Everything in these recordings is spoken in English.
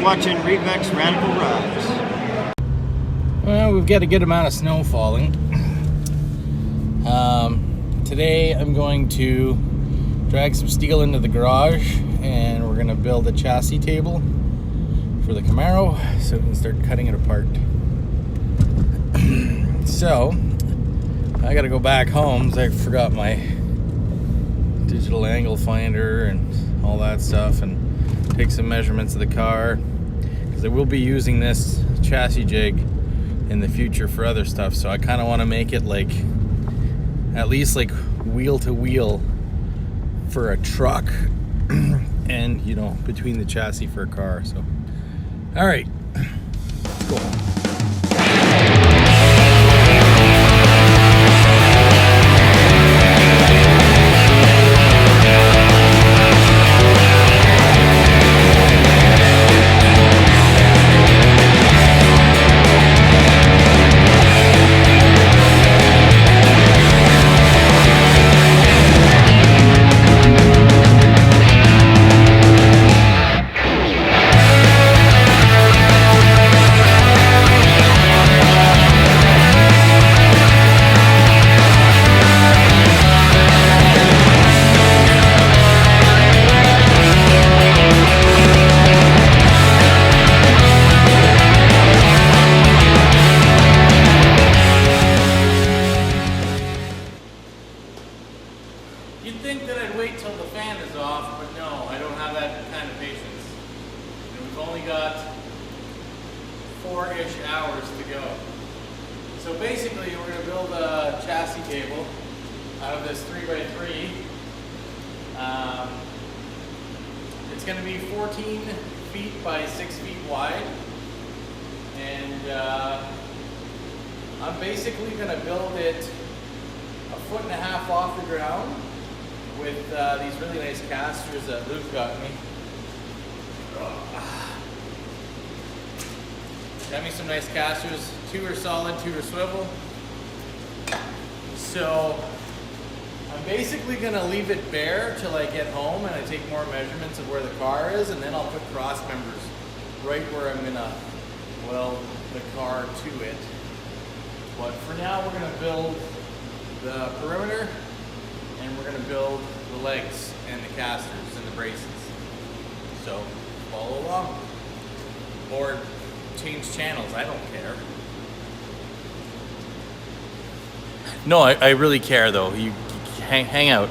You're watching Revex Radical Rides. Well, we've got a good amount of snow falling. Today I'm going to drag some steel into the garage and we're going to build a chassis table for the Camaro so we can start cutting it apart. So, I got to go back home because I forgot my digital angle finder and all that stuff and take some measurements of the car because I will be using this chassis jig in the future for other stuff, so I kind of want to make it like at least like wheel to wheel for a truck and you know between the chassis for a car. So all right, let's go. You'd think that I'd wait till the fan is off, but no, I don't have that kind of patience. And we've only got 4-ish hours to go. So basically, we're going to build a chassis table out of this 3x3. It's going to be 14 feet by 6 feet wide. And I'm basically going to build it 1.5 feet off the ground with these really nice casters that Luke got me. Got me some nice casters. 2 are solid, 2 are swivel. So I'm basically gonna leave it bare till I get home and I take more measurements of where the car is, and then I'll put cross members right where I'm gonna weld the car to it. But for now, we're gonna build the perimeter, and we're going to build the legs and the casters and the braces. So follow along or change channels, I don't care. No, I really care though. You hang out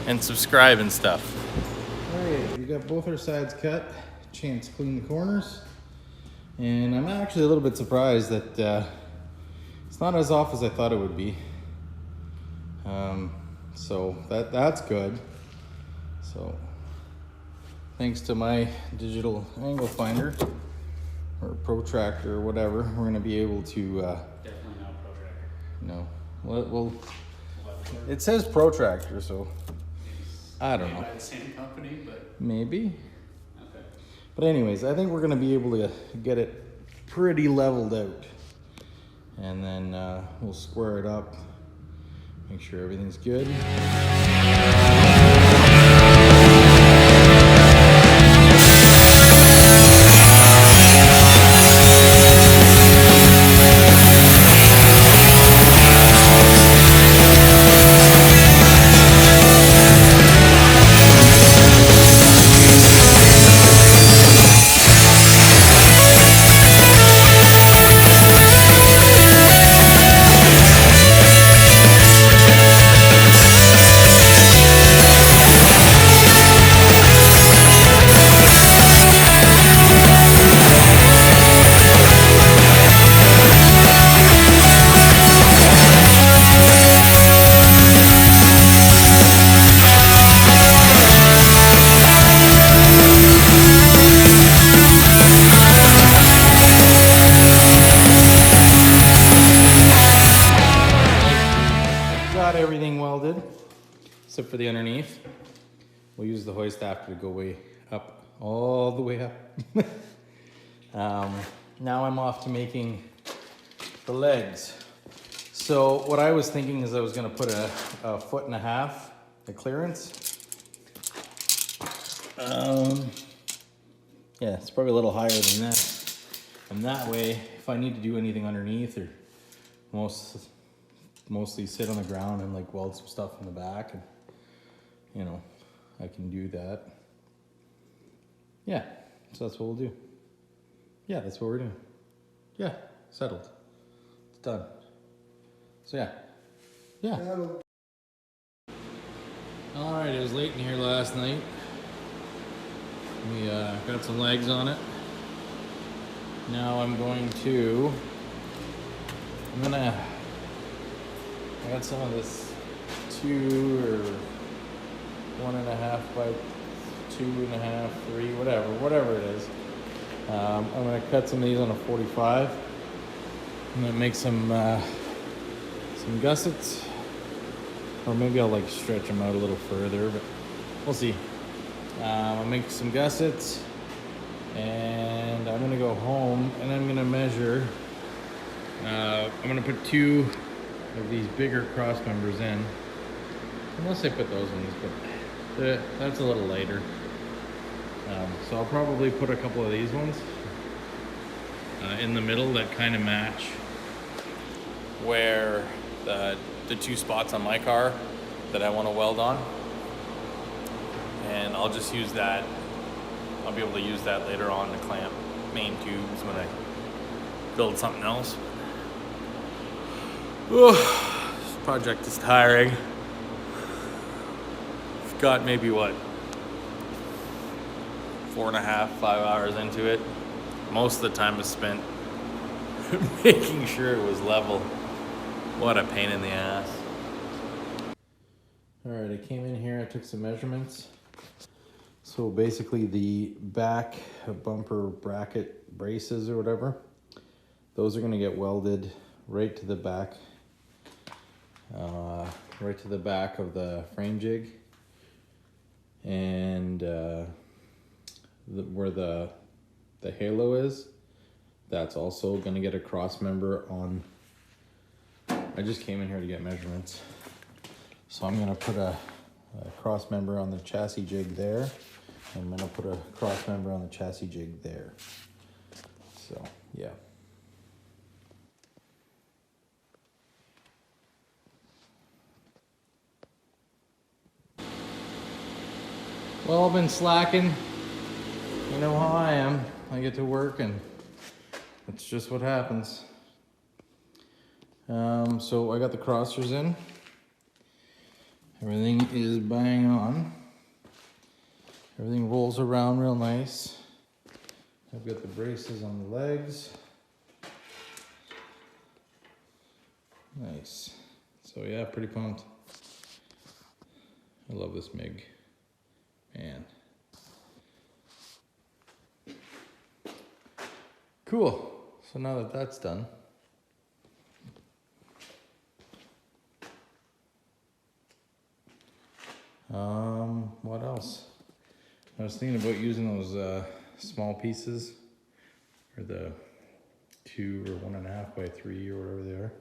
and subscribe and stuff. Alright, we got both our sides cut. Chance clean the corners, and I'm actually a little bit surprised that it's not as off as I thought it would be. So that's good. So thanks to my digital angle finder or protractor or whatever, we're going to be able to Definitely not protractor. no, well it says protractor, so I don't know, by the same company, but maybe. okay. But anyways, I think we're going to be able to get it pretty leveled out, and then we'll square it up, make sure everything's good. Everything welded except for the underneath. We'll use the hoist after to go way up, all the way up. Now I'm off to making the legs. So what I was thinking is I was going to put a 1.5 feet, the clearance. Yeah, it's probably a little higher than that. And that way, if I need to do anything underneath or mostly sit on the ground and like weld some stuff in the back, and you know, I can do that. Yeah, so that's what we'll do. Yeah, that's what we're doing. Yeah, settled. It's done. So yeah. All right, it was late in here last night. We got some legs on it. Now I got some of this 2 or 1.5 by 2.5, 3, whatever it is. I'm gonna cut some of these on a 45. I'm gonna make some gussets, or maybe I'll like stretch them out a little further, but we'll see. I'll make some gussets, and I'm gonna go home and I'm gonna measure. I'm gonna put 2 of these bigger cross members in, unless I put those ones, but that's a little lighter. So I'll probably put a couple of these ones in the middle that kind of match where the 2 spots on my car that I want to weld on. And I'll just use that. I'll be able to use that later on to clamp main tubes when I build something else. This project is tiring. I've got maybe 4.5, 5 hours into it. Most of the time is spent making sure it was level. What a pain in the ass. All right, I came in here, I took some measurements. So basically the back bumper bracket braces or whatever, those are gonna get welded right to the back of the frame jig. And where the halo is, that's also gonna get a cross member on. I just came in here to get measurements. So I'm gonna put a cross member on the chassis jig there. I'm gonna put a cross member on the chassis jig there. So, yeah. Well, I've been slacking. You know how I am. I get to work and it's just what happens. So I got the crossers in. Everything is bang on. Everything rolls around real nice. I've got the braces on the legs. Nice. So yeah, pretty pumped. I love this MIG. Man. Cool. So now that that's done, what else? I was thinking about using those small pieces, or the 2 or 1.5 by 3 or whatever they are,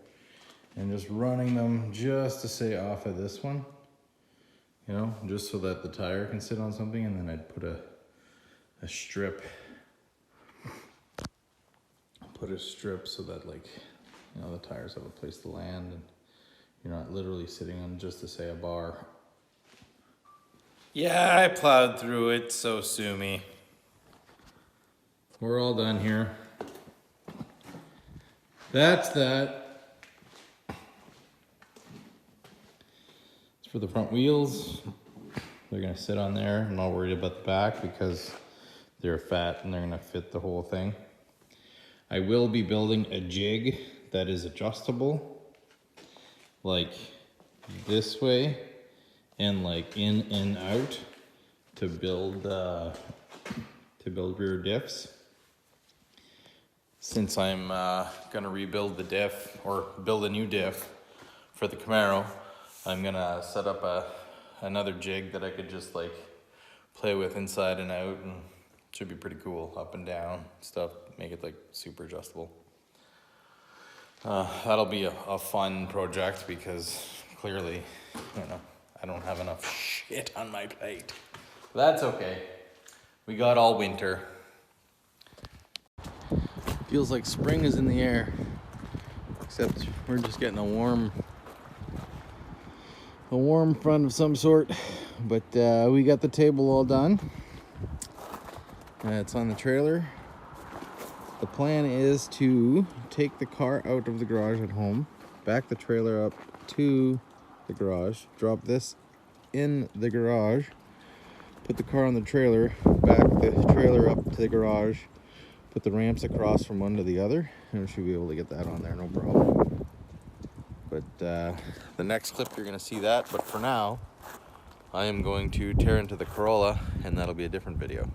and just running them just to say off of this one, you know, just so that the tire can sit on something, and then I'd put a strip. Put a strip so that, like, you know, the tires have a place to land and you're not literally sitting on just to say a bar. Yeah, I plowed through it, so sue me. We're all done here. That's that. It's for the front wheels. They're gonna sit on there. I'm not worried about the back because they're fat and they're gonna fit the whole thing. I will be building a jig that is adjustable, like this way, and like in and out to build rear diffs. Since I'm gonna rebuild the diff, or build a new diff for the Camaro, I'm gonna set up another jig that I could just like play with inside and out, and it should be pretty cool, up and down stuff, make it like super adjustable. That'll be a fun project because clearly, you know, I don't have enough shit on my plate. But that's okay. We got all winter. Feels like spring is in the air, except we're just getting a warm front of some sort. But we got the table all done. It's on the trailer. The plan is to take the car out of the garage at home, back the trailer up to the garage, drop this in the garage, put the car on the trailer, back the trailer up to the garage, put the ramps across from one to the other, and we should be able to get that on there, no problem. But the next clip you're going to see that, but for now I am going to tear into the Corolla, and that'll be a different video.